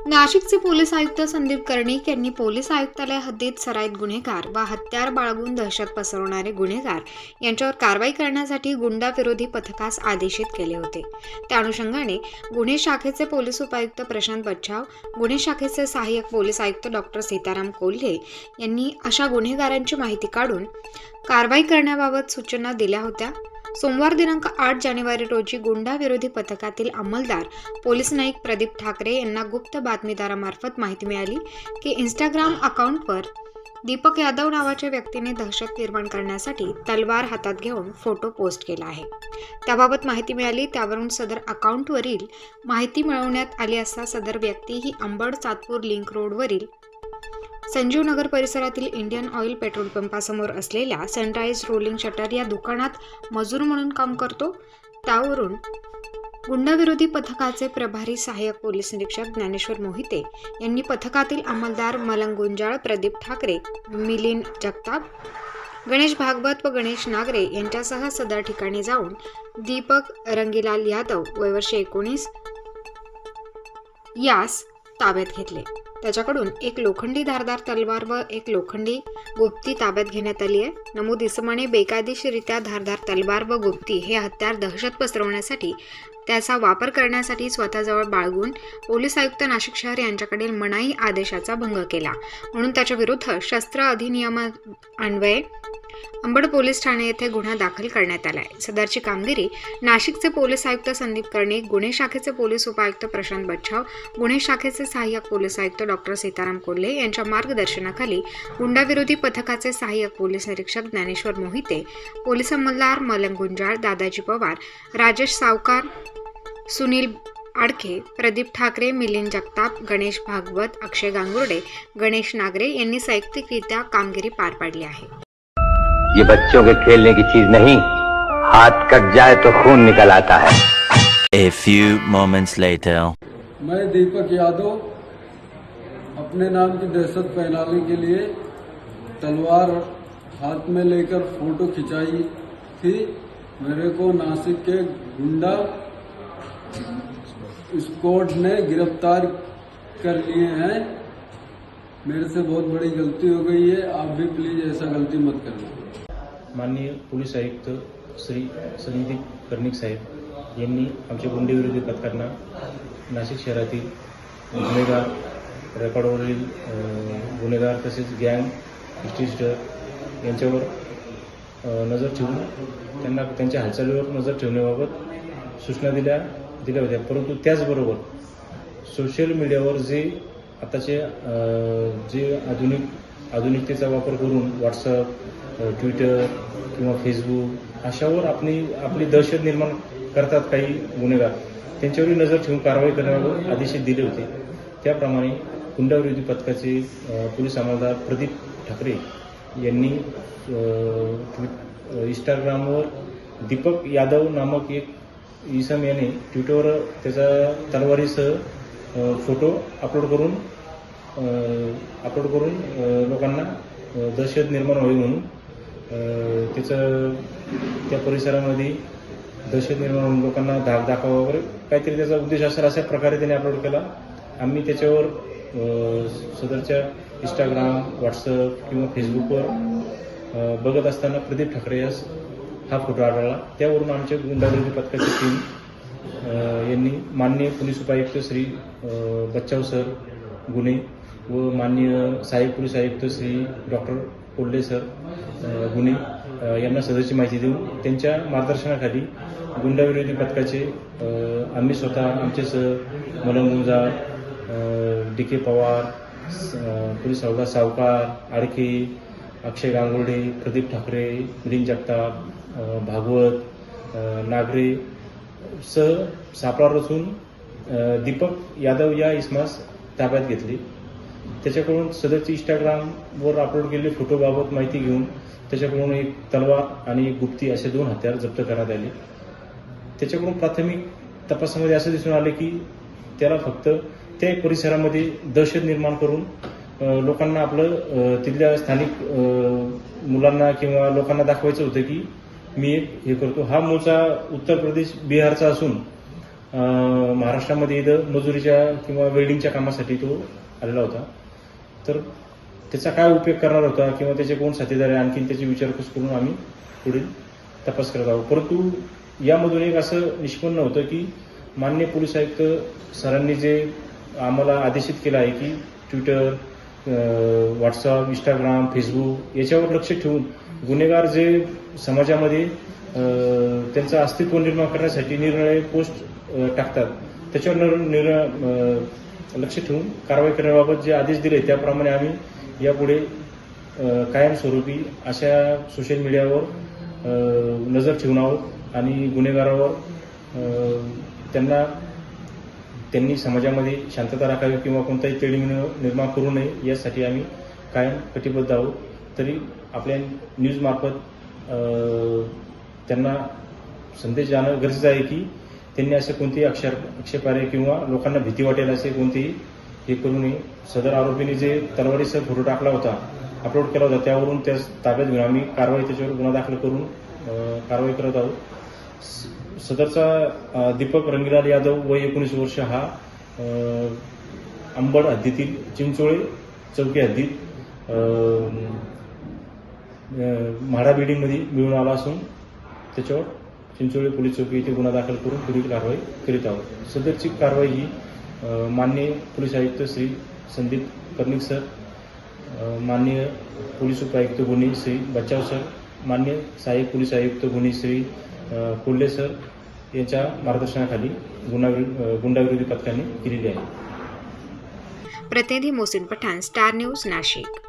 नाशिकचे पोलीस आयुक्त संदीप कर्णिक यांनी पोलीस आयुक्तालय हद्दीत सराईत गुन्हेगार व हत्यार बाळगून दहशत पसरवणारे गुन्हेगार यांच्यावर कारवाई करण्यासाठी गुंडाविरोधी पथकास आदेशित केले होते। त्या अनुषंगाने गुन्हे शाखेचे पोलीस उपायुक्त प्रशांत बच्छाव, गुन्हे शाखेचे सहाय्यक पोलीस आयुक्त डॉक्टर सीताराम कोल्हे यांनी अशा गुन्हेगारांची माहिती काढून कारवाई करण्याबाबत सूचना दिल्या होत्या। सोमवार दिनांक 8 जानेवारी रोजी गुंडाविरोधी पथकातील अंमलदार पोलीस नाईक प्रदीप ठाकरे यांना गुप्त बातमीदारामार्फत माहिती मिळाली की इंस्टाग्राम अकाउंटवर दीपक यादव नावाच्या व्यक्तीने दहशत निर्माण करण्यासाठी तलवार हातात घेऊन फोटो पोस्ट केला आहे। त्याबाबत माहिती मिळाली, त्यावरून सदर अकाउंटवरील माहिती मिळवण्यात आली असता सदर व्यक्ती ही अंबड सातपूर लिंक रोडवरील संजीव नगर परिसरातील इंडियन ऑइल पेट्रोल पंपासमोर असलेल्या सनराइज रोलिंग शटर या दुकानात मजूर म्हणून काम करतो। त्यावरून गुंडाविरोधी पथकाचे प्रभारी सहाय्यक पोलीस निरीक्षक ज्ञानेश्वर मोहिते यांनी पथकातील अंमलदार मलंग गुंजाळ, प्रदीप ठाकरे, मिलिंद जगताप, गणेश भागवत व गणेश नागरे यांच्यासह सदर ठिकाणी जाऊन दीपक रंगीलाल यादव वय वर्ष 19 यास ताब्यात घेतले। त्याच्याकडून एक लोखंडी धारदार तलवार व एक लोखंडी गुप्ती ताब्यात घेण्यात आली आहे। नमूद इसमाने बेकायदेशीररित्या धारदार तलवार व गुप्ती हे हत्यार दहशत पसरवण्यासाठी त्याचा वापर करण्यासाठी स्वतःजवळ बाळगून पोलीस आयुक्त नाशिक शहर यांच्याकडील मनाई आदेशाचा भंग केला, म्हणून त्याच्या विरुद्ध शस्त्र अधिनियमान्वये अंबड पोलीस ठाणे येथे गुन्हा दाखल करण्यात आला आहे। सदरची कामगिरी नाशिकचे पोलीस आयुक्त संदीप कर्णिक, गुन्हे शाखेचे पोलीस उपायुक्त प्रशांत बच्छाव, गुन्हे शाखेचे सहाय्यक पोलीस आयुक्त डॉक्टर सीताराम कोल्हे यांच्या मार्गदर्शनाखाली गुंडाविरोधी पथकाचे सहाय्यक पोलीस निरीक्षक ज्ञानेश्वर मोहिते, पोलीस अंमलदार मलंग गुंजाळ, दादाजी पवार, राजेश सावकार, सुनील आडखे, प्रदीप ठाकरे, मिलिंद जगताप, गणेश भागवत, अक्षय गांगुर्डे, गणेश नागरे यांनी संयुक्तिकरित्या कामगिरी पार पाडली आहे। ये बच्चों के खेलने की चीज नहीं, हाथ कट जाए तो खून निकल आता है। A few moments later. मैं दीपक यादव अपने नाम की दहशत फैलाने के लिए तलवार हाथ में लेकर फोटो खिंचाई थी। मेरे को नासिक के गुंडा स्क्वाड ने गिरफ्तार कर लिए हैं। मेरे से बहुत बड़ी गलती हो गई है, आप भी प्लीज ऐसा गलती मत करना। माननीय पोलीस आयुक्त श्री संदीप कर्णिक साहेब यांनी आमच्या गुंडेविरोधी पथकांना नाशिक शहरातील गुन्हेगार, रेकॉर्डवरील गुन्हेगार तसेच गँग हिस्ट्रिस्टर यांच्यावर नजर ठेवून त्यांना त्यांच्या हालचालीवर नजर ठेवण्याबाबत सूचना दिल्या होत्या। परंतु त्याचबरोबर सोशल मीडियावर जे आताचे जे आधुनिकतेचा वापर करून व्हॉट्सअप, ट्विटर किंवा फेसबुक अशावर आपली दहशत निर्माण करतात काही गुन्हेगार, त्यांच्यावरही नजर ठेवून कारवाई करण्याबाबत आदेश दिले होते। त्याप्रमाणे गुंडाविरोधी पथकाचे पोलीस अंमलदार प्रदीप ठाकरे यांनी इंस्टाग्रामवर दीपक यादव नामक एक इसम याने ट्विटरवर त्याचा तलवारीसह फोटो अपलोड करून लोकांना दहशत निर्माण व्हावी म्हणून त्याचं त्या परिसरामध्ये दहशत निर्माण होऊन लोकांना धाक दाखवा वगैरे काहीतरी त्याचा उद्देश असेल अशा प्रकारे त्याने अपलोड केला। आम्ही त्याच्यावर सदरच्या इंस्टाग्राम, व्हॉट्सअप किंवा फेसबुकवर बघत असताना प्रदीप ठाकरे यास हा फोटो आढळला। त्यावरून आमच्या गुंडाविरोधी पथकाची टीम यांनी माननीय पोलीस उपायुक्त श्री बच्छाव सर गुन्हे व माननीय सहाय्यक पोलीस आयुक्त श्री डॉक्टर कोल्हे सर गुन्हे यांना सदरची माहिती देऊन त्यांच्या मार्गदर्शनाखाली गुंडाविरोधी पथकाचे आम्ही स्वतः आमचे सर मलंग गुंजाळ, DK पवार, पोलीस हवालदार सावकार, आडखे, अक्षय गांगुर्डे, प्रदीप ठाकरे, मिलिंद जगताप, भागवत, नागरे सह सापळा रचून दीपक यादव या इसमास ताब्यात घेतले। त्याच्याकडून सदरची इंस्टाग्रामवर अपलोड केलेले फोटोबाबत माहिती घेऊन त्याच्याकडून एक तलवार आणि एक गुप्ती असे 2 हत्यार जप्त करण्यात आले। त्याच्याकडून प्राथमिक तपासामध्ये असं दिसून आले की त्याला फक्त त्या परिसरामध्ये दहशत निर्माण करून लोकांना आपलं तिथल्या स्थानिक मुलांना किंवा लोकांना दाखवायचं होतं की मी एक हे करतो। हा मूळचा उत्तर प्रदेश, बिहारचा असून महाराष्ट्रामध्ये इथं मजुरीच्या किंवा वेल्डिंगच्या कामासाठी तो आलेला होता. तर त्याचा काय उपयोग करणार होता किंवा त्याचे कोण साथीदार आहे आणखीन त्याची विचारपूस करून आम्ही पुढील तपास करत आहोत. परंतु यामधून एक असं निष्पन्न होतं की माननीय पोलीस आयुक्त सरांनी जे आम्हाला आदेशित केलं आहे की ट्विटर, व्हॉट्सअप, इंस्टाग्राम, फेसबुक याच्यावर लक्ष ठेवून गुन्हेगार जे समाजामध्ये त्यांचं अस्तित्व निर्माण करण्यासाठी निरनिराळे पोस्ट टाकतात त्याच्यावर लक्ष ठेवून कारवाई करण्याबाबत जे आदेश दिले त्याप्रमाणे आम्ही यापुढे कायमस्वरूपी अशा सोशल मीडियावर नजर ठेवून आहोत आणि गुन्हेगारावर त्यांनी समाजामध्ये शांतता राखावी किंवा कोणताही तेढ निर्माण करू नये यासाठी आम्ही कायम कटिबद्ध आहोत. तरी आपल्या न्यूजमार्फत त्यांना संदेश जाणं गरजेचं आहे की त्यांनी असं कोणतेही आक्षेपार्ह किंवा लोकांना भीती वाटेल असे कोणतेही हे करू नये. सदर आरोपीने जे तलवारीसह फोटो टाकला होता, अपलोड केला होता, त्यावरून त्यास ताब्यात घेऊन आम्ही त्याच्यावर गुन्हा दाखल करून कारवाई करत आहोत. सदरचा दीपक रंगीलाल यादव वय 19 वर्ष हा अंबड हद्दीतील चिंचोळे चौकी हद्दीत म्हाडा बिल्डिंगमध्ये मिळून आला असून त्याच्यावर चिंचोळे पोलीस चौकी येथे गुन्हा दाखल करून पुढील कारवाई करीत आहोत. सदरची कारवाई ही माननीय पोलीस आयुक्त श्री संदीप कर्णिक सर, माननीय पोलीस उपायुक्त गुन्हे श्री बचाव सर, माननीय सहाय्यक पोलीस आयुक्त गुन्हे श्री कोल्हे सर यांच्या मार्गदर्शनाखाली गुंडाविरोधी पथकाने केलेली आहे. प्रतिनिधी मोहसिन पठाण, स्टार न्यूज, नाशिक.